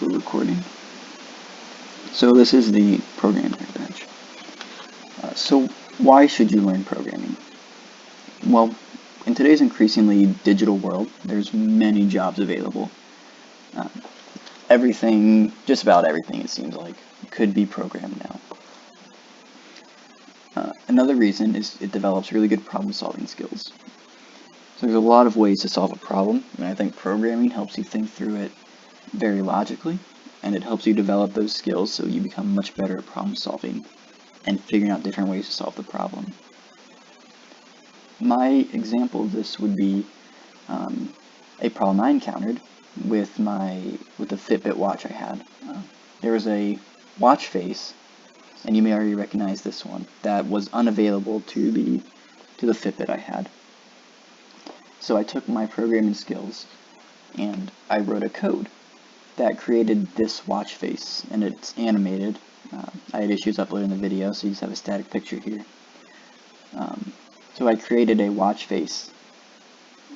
we're recording. So this is the programming bench. So why should you learn programming? Well, in today's increasingly digital world, there's many jobs available. Just about everything it seems like, could be programmed now. Another reason is it develops really good problem-solving skills. So there's a lot of ways to solve a problem, and I think programming helps you think through it very logically, and it helps you develop those skills so you become much better at problem solving and figuring out different ways to solve the problem. My example of this would be a problem I encountered with the Fitbit watch I had. There was a watch face, and you may already recognize this one, that was unavailable to the Fitbit I had. So I took my programming skills and I wrote a code that created this watch face, and it's animated. I had issues uploading the video, so you just have a static picture here. So I created a watch face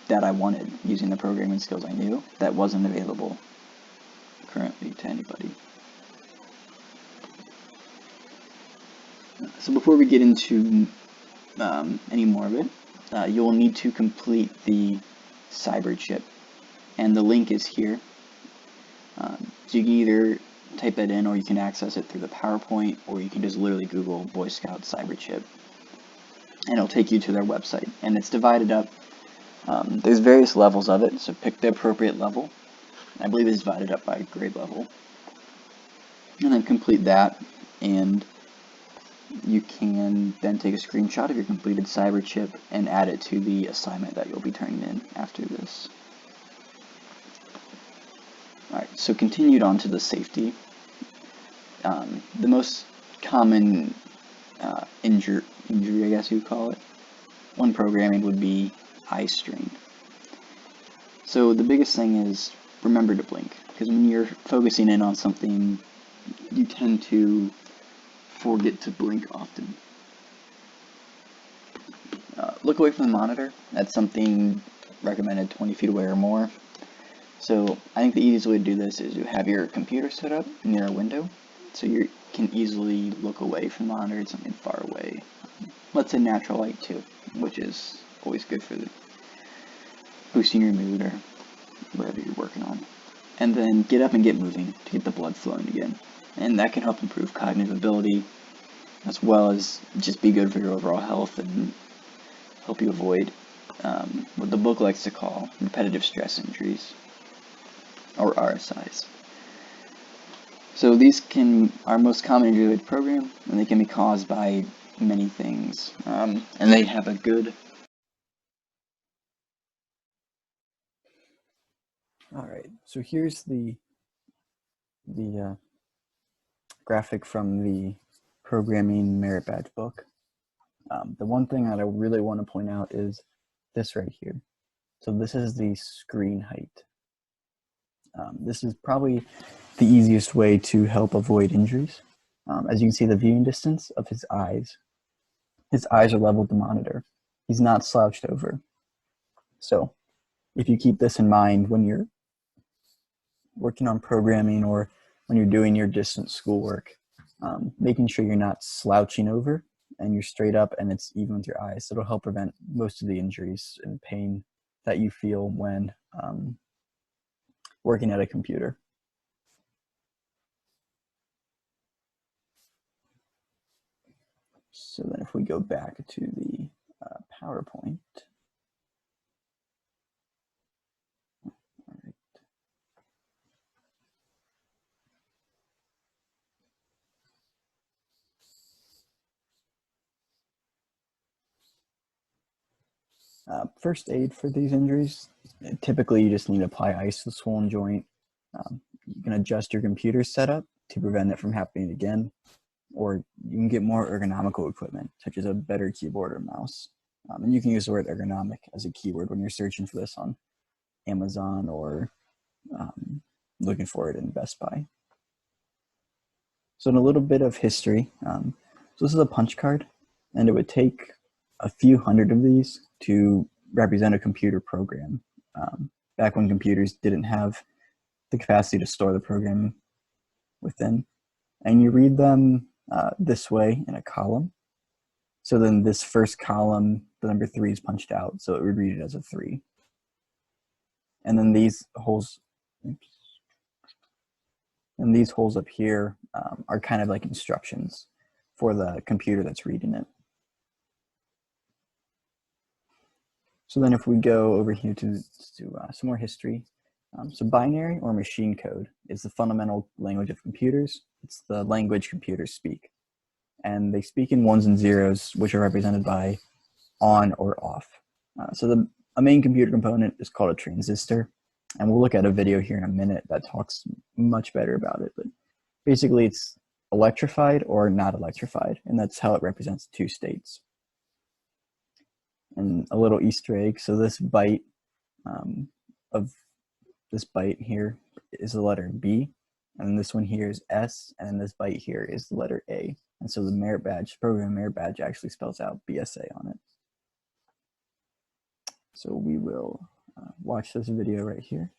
that I wanted using the programming skills I knew that wasn't available currently to anybody. So before we get into any more of it, you'll need to complete the cyber chip, and the link is here. So you can either type that in, or you can access it through the PowerPoint, or you can just literally Google Boy Scout cyber chip, and it'll take you to their website. And it's divided up. There's various levels of it, so pick the appropriate level. I believe it's divided up by grade level. And then complete that, and you can then take a screenshot of your completed cyber chip and add it to the assignment that you'll be turning in after this. Alright, so continued on to the safety. The most common injury, I guess you'd call it, when programming would be eye strain. So the biggest thing is remember to blink, because when you're focusing in on something, you tend to forget to blink often. Look away from the monitor. That's something recommended 20 feet away or more. So I think the easiest way to do this is you have your computer set up near a window, so you can easily look away from the monitor at something far away. Let's say natural light too, which is always good for boosting your mood or whatever you're working on. And then get up and get moving to get the blood flowing again. And that can help improve cognitive ability, as well as just be good for your overall health and help you avoid what the book likes to call repetitive stress injuries, or RSIs. So these are most common injuries with the program, and they can be caused by many things. And they have a good... Alright, so here's the graphic from the Programming Merit Badge book. The one thing that I really want to point out is this right here. So this is the screen height. This is probably the easiest way to help avoid injuries. As you can see, the viewing distance of his eyes are level with the monitor. He's not slouched over. So if you keep this in mind when you're working on programming or when you're doing your distance schoolwork, making sure you're not slouching over and you're straight up and it's even with your eyes. It'll help prevent most of the injuries and pain that you feel when working at a computer. So then if we go back to the PowerPoint. First aid for these injuries, typically you just need to apply ice to the swollen joint. You can adjust your computer setup to prevent it from happening again, or you can get more ergonomical equipment, such as a better keyboard or mouse. And you can use the word ergonomic as a keyword when you're searching for this on Amazon or looking for it in Best Buy. So in a little bit of history, so this is a punch card, and it would take a few hundred of these to represent a computer program. Back when computers didn't have the capacity to store the program within, and you read them this way in a column. So then this first column, the number 3 is punched out, so it would read it as a 3. And then these holes, up here are kind of like instructions for the computer that's reading it. So then if we go over here to some more history, so binary or machine code is the fundamental language of computers. It's the language computers speak. And they speak in ones and zeros, which are represented by on or off. So a main computer component is called a transistor. And we'll look at a video here in a minute that talks much better about it. But basically, it's electrified or not electrified. And that's how it represents 2 states. And a little Easter egg. So this byte here is the letter B, and this one here is S, and this byte here is the letter A. And so the merit badge, program merit badge, actually spells out BSA on it. So we will watch this video right here.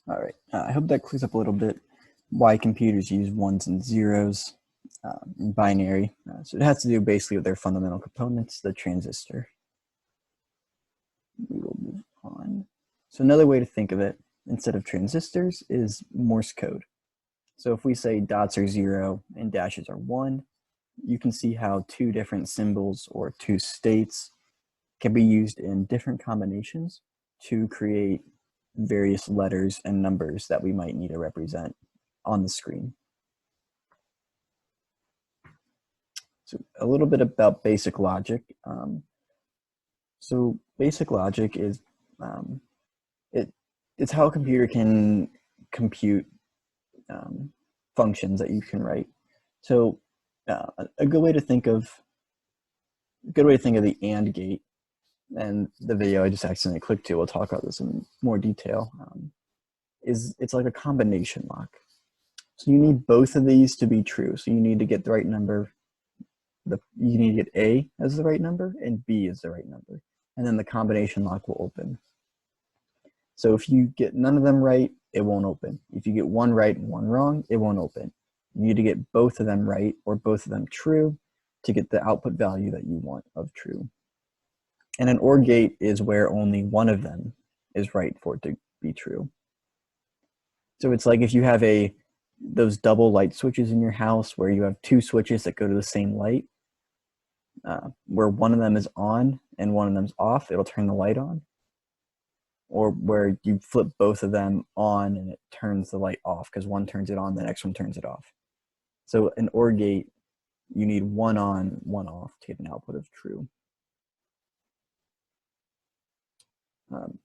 All right, I hope that clears up a little bit why computers use ones and zeros in binary. So it has to do basically with their fundamental components, the transistor. We will move on. So another way to think of it, instead of transistors, is Morse code. So if we say dots are 0 and dashes are 1, you can see how two different symbols or two states can be used in different combinations to create various letters and numbers that we might need to represent on the screen. So a little bit about basic logic. So basic logic is it's how a computer can compute functions that you can write. So a good way to think of the AND gate, and the video I just accidentally clicked to, we'll talk about this in more detail, is it's like a combination lock. So you need both of these to be true. So you need to get the right number. You need to get A as the right number and B as the right number. And then the combination lock will open. So if you get none of them right, it won't open. If you get one right and one wrong, it won't open. You need to get both of them right or both of them true to get the output value that you want of true. And an OR gate is where only one of them is right for it to be true. So it's like if you have those double light switches in your house where you have two switches that go to the same light, where one of them is on and one of them's off, it'll turn the light on. Or where you flip both of them on and it turns the light off because one turns it on, the next one turns it off. So an OR gate, you need one on, one off to get an output of true.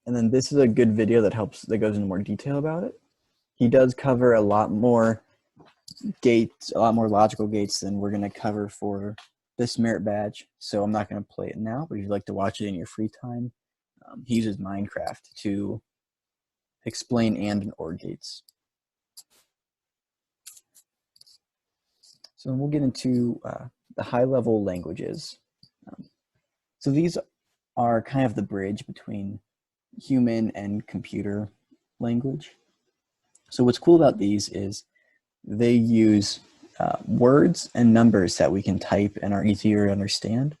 And then this is a good video that goes into more detail about it. He does cover a lot more gates, a lot more logical gates than we're going to cover for this merit badge. So I'm not going to play it now, but if you'd like to watch it in your free time, he uses Minecraft to explain and OR gates. So we'll get into the high-level languages. So these are kind of the bridge between human and computer language. So what's cool about these is they use words and numbers that we can type and are easier to understand,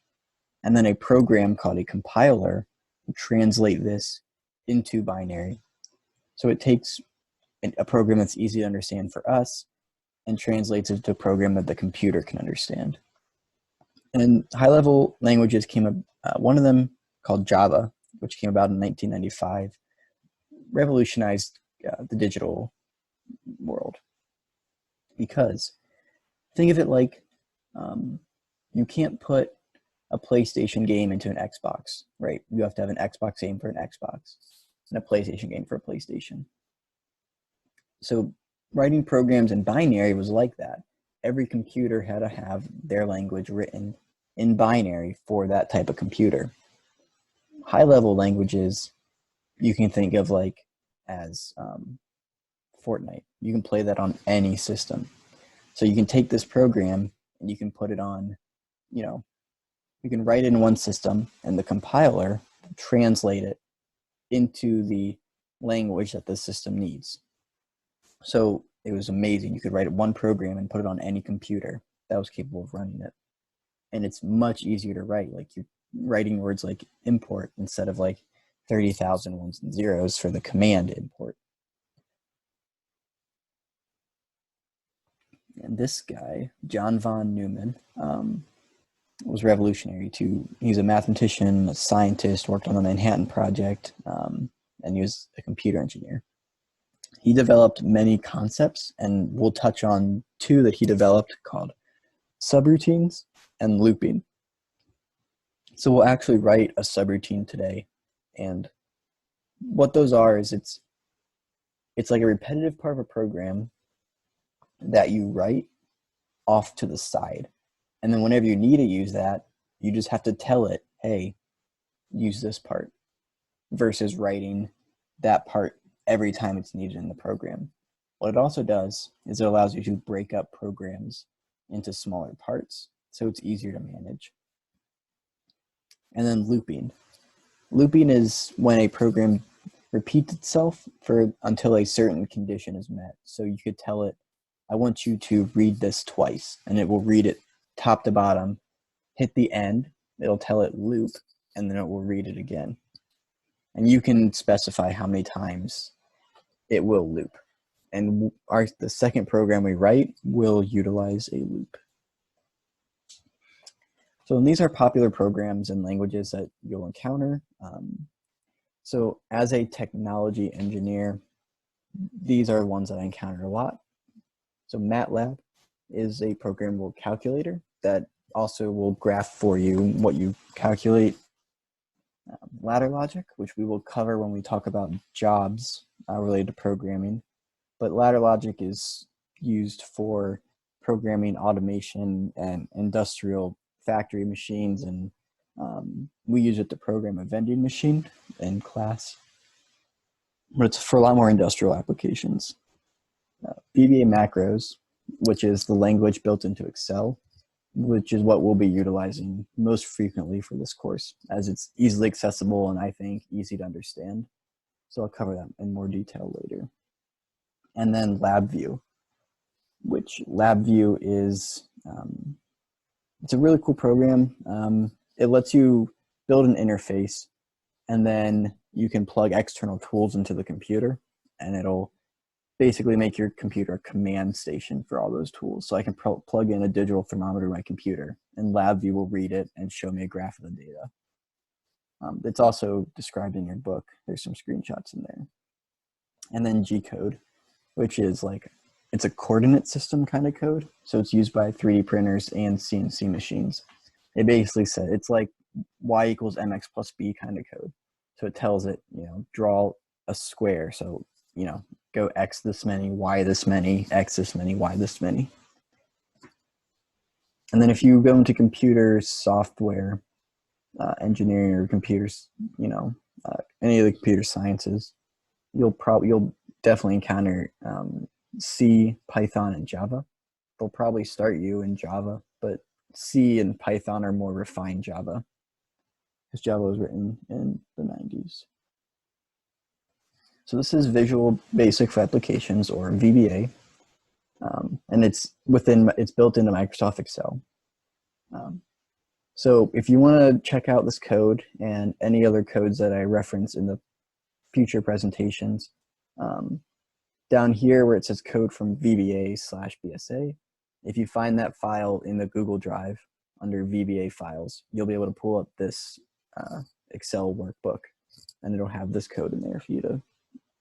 and then a program called a compiler will translate this into binary. So it takes a program that's easy to understand for us and translates it to a program that the computer can understand. And high-level languages came up, one of them called Java, which came about in 1995, revolutionized the digital world. Because think of it like you can't put a PlayStation game into an Xbox, right? You have to have an Xbox game for an Xbox and a PlayStation game for a PlayStation. So writing programs in binary was like that. Every computer had to have their language written in binary for that type of computer. High-level languages you can think of like as Fortnite. You can play that on any system. So you can take this program and you can put it on, you can write it in one system and the compiler will translate it into the language that the system needs. So it was amazing. You could write one program and put it on any computer that was capable of running it. And it's much easier to write. Like you're writing words like import instead of like 30,000 ones and zeros for the command import. And this guy, John von Neumann, was revolutionary too. He's a mathematician, a scientist, worked on the Manhattan Project, and he was a computer engineer. He developed many concepts, and we'll touch on two that he developed called subroutines and looping. So we'll actually write a subroutine today, and what those are is it's like a repetitive part of a program that you write off to the side. And then whenever you need to use that, you just have to tell it, hey, use this part, versus writing that part every time it's needed in the program. What it also does is it allows you to break up programs into smaller parts, so it's easier to manage. And then looping. Looping is when a program repeats itself until a certain condition is met. So you could tell it, I want you to read this twice, and it will read it top to bottom, hit the end, it'll tell it loop, and then it will read it again. And you can specify how many times it will loop. And the second program we write will utilize a loop. So these are popular programs and languages that you'll encounter. So as a technology engineer, these are ones that I encounter a lot. So MATLAB is a programmable calculator that also will graph for you what you calculate. Ladder logic, which we will cover when we talk about jobs related to programming. But ladder logic is used for programming automation and industrial factory machines, and we use it to program a vending machine in class. But it's for a lot more industrial applications. VBA macros, which is the language built into Excel, which is what we'll be utilizing most frequently for this course, as it's easily accessible and I think easy to understand. So I'll cover that in more detail later. And then LabVIEW, which LabVIEW is, it's a really cool program. It lets you build an interface, and then you can plug external tools into the computer, and it'll basically make your computer a command station for all those tools. So I can plug in a digital thermometer to my computer, and LabVIEW will read it and show me a graph of the data. It's also described in your book. There's some screenshots in there. And then G-code, which is like, it's a coordinate system kind of code. So it's used by 3D printers and CNC machines. It basically said, it's like y equals mx plus b kind of code. So it tells it, draw a square. So, go x this many, y this many, x this many, y this many. And then if you go into computer software engineering or computers, any of the computer sciences, you'll definitely encounter C, Python, and Java. They'll probably start you in Java, but C and Python are more refined Java, because Java was written in the 90s. So this is Visual Basic for Applications, or VBA, and it's built into Microsoft Excel. So if you want to check out this code and any other codes that I reference in the future presentations, down here where it says code from VBA/BSA, if you find that file in the Google Drive under VBA files, you'll be able to pull up this Excel workbook, and it'll have this code in there for you to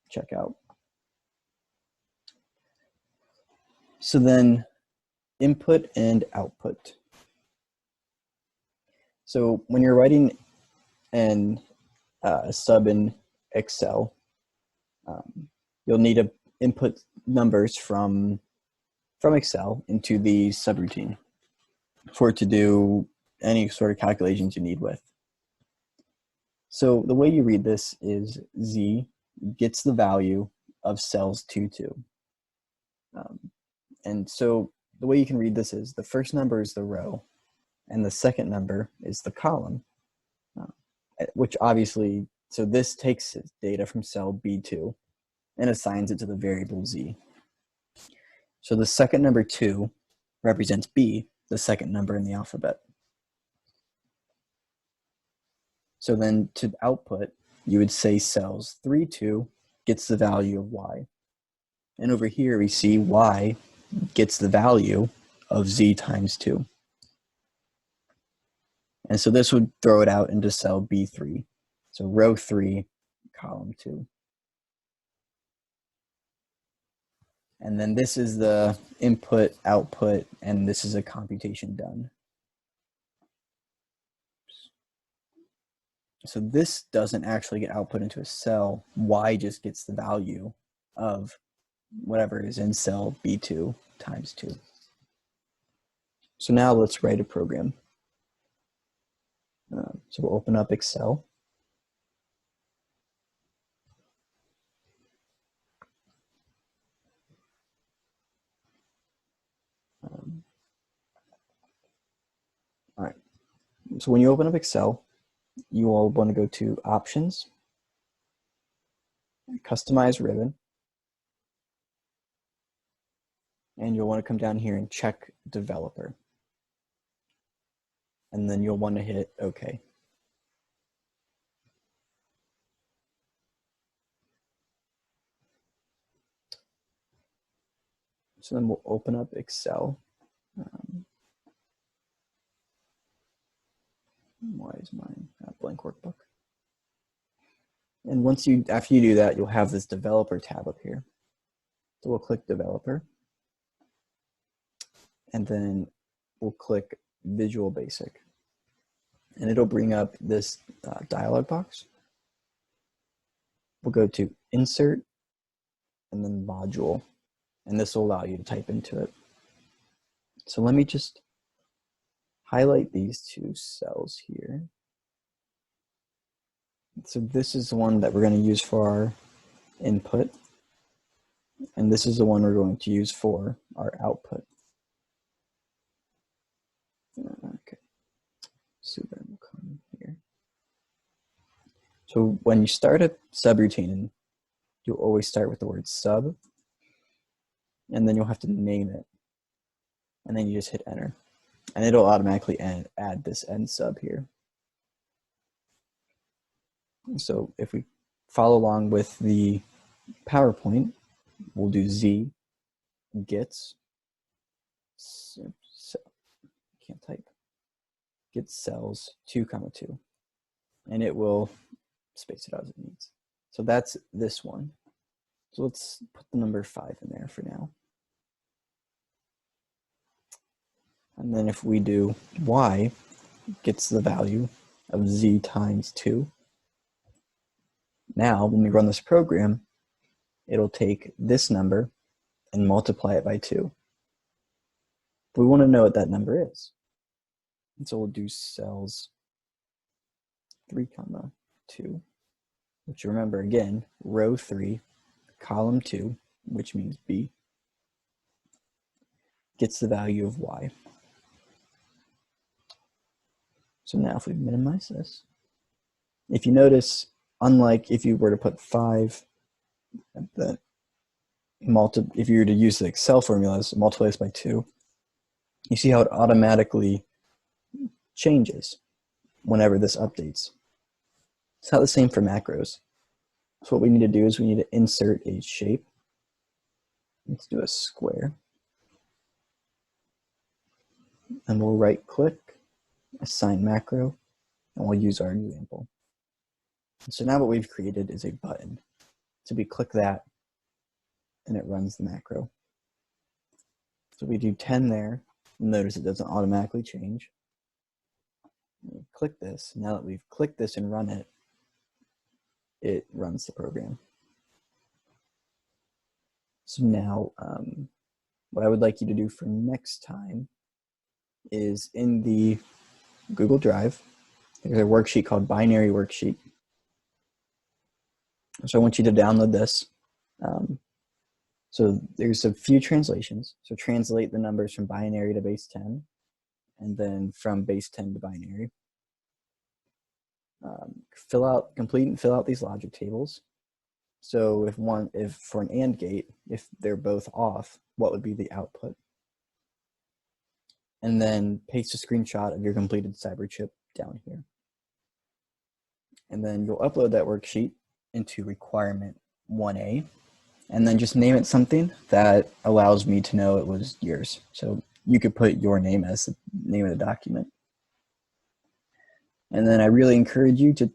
check out. So then input and output. So when you're writing a sub in Excel, you'll need to input numbers from Excel into the subroutine for it to do any sort of calculations you need with. So the way you read this is Z gets the value of cells 2, 2. And so the way you can read this is the first number is the row, and the second number is the column, which obviously, so this takes data from cell B2 and assigns it to the variable Z. So the second number 2 represents B, the second number in the alphabet. So then to output, you would say cells 3, 2 gets the value of Y. And over here we see Y gets the value of Z times 2. And so this would throw it out into cell B3. So row 3, column 2. And then this is the input, output, and this is a computation done. So this doesn't actually get output into a cell. Y just gets the value of whatever is in cell B2 times 2. So now let's write a program. So we'll open up Excel. All right. So when you open up Excel, you all want to go to Options, customize ribbon. And you'll want to come down here and check developer. And then you'll want to hit OK. So then we'll open up Excel. Why is mine a blank workbook? And after you do that, you'll have this developer tab up here. So we'll click developer. And then we'll click Visual Basic. And it'll bring up this dialog box. We'll go to Insert and then Module. And this will allow you to type into it. So let me just highlight these two cells here. So this is the one that we're going to use for our input. And this is the one we're going to use for our output. Okay. So then we'll come here. So when you start a subroutine, you'll always start with the word sub. And then you'll have to name it. And then you just hit enter. And it'll automatically add this end sub here. So if we follow along with the PowerPoint, we'll do Z gets, can't type, get cells 2, 2. And it will space it out as it needs. So that's this one. So let's put the number 5 in there for now. And then if we do Y, gets the value of Z times 2. Now, when we run this program, it'll take this number and multiply it by 2. But we want to know what that number is. And so we'll do cells 3, 2, which remember again, row 3, column 2, which means B, gets the value of Y. So now if we minimize this, if you notice, unlike if you were to put 5, if you were to use the Excel formulas, multiply this by 2, you see how it automatically changes whenever this updates. It's not the same for macros. So what we need to do is we need to insert a shape. Let's do a square. And we'll right click, assign macro, and we'll use our example. So now what we've created is a button. So we click that and it runs the macro. So we do 10 there. Notice it doesn't automatically change. We click this. Now that we've clicked this and run it, it runs the program. So now what I would like you to do for next time is in the Google Drive, there's a worksheet called Binary Worksheet. So I want you to download this. So there's a few translations. So translate the numbers from binary to base 10, and then from base 10 to binary. Complete and fill out these logic tables. So if for an AND gate, if they're both off, what would be the output? And then paste a screenshot of your completed cyber chip down here. And then you'll upload that worksheet into requirement 1A, and then just name it something that allows me to know it was yours. So you could put your name as the name of the document. And then I really encourage you to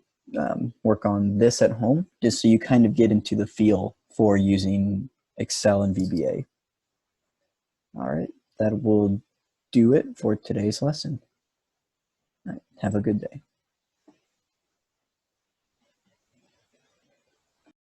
work on this at home, just so you kind of get into the feel for using Excel and VBA. All right, that will do it for today's lesson. All right, have a good day.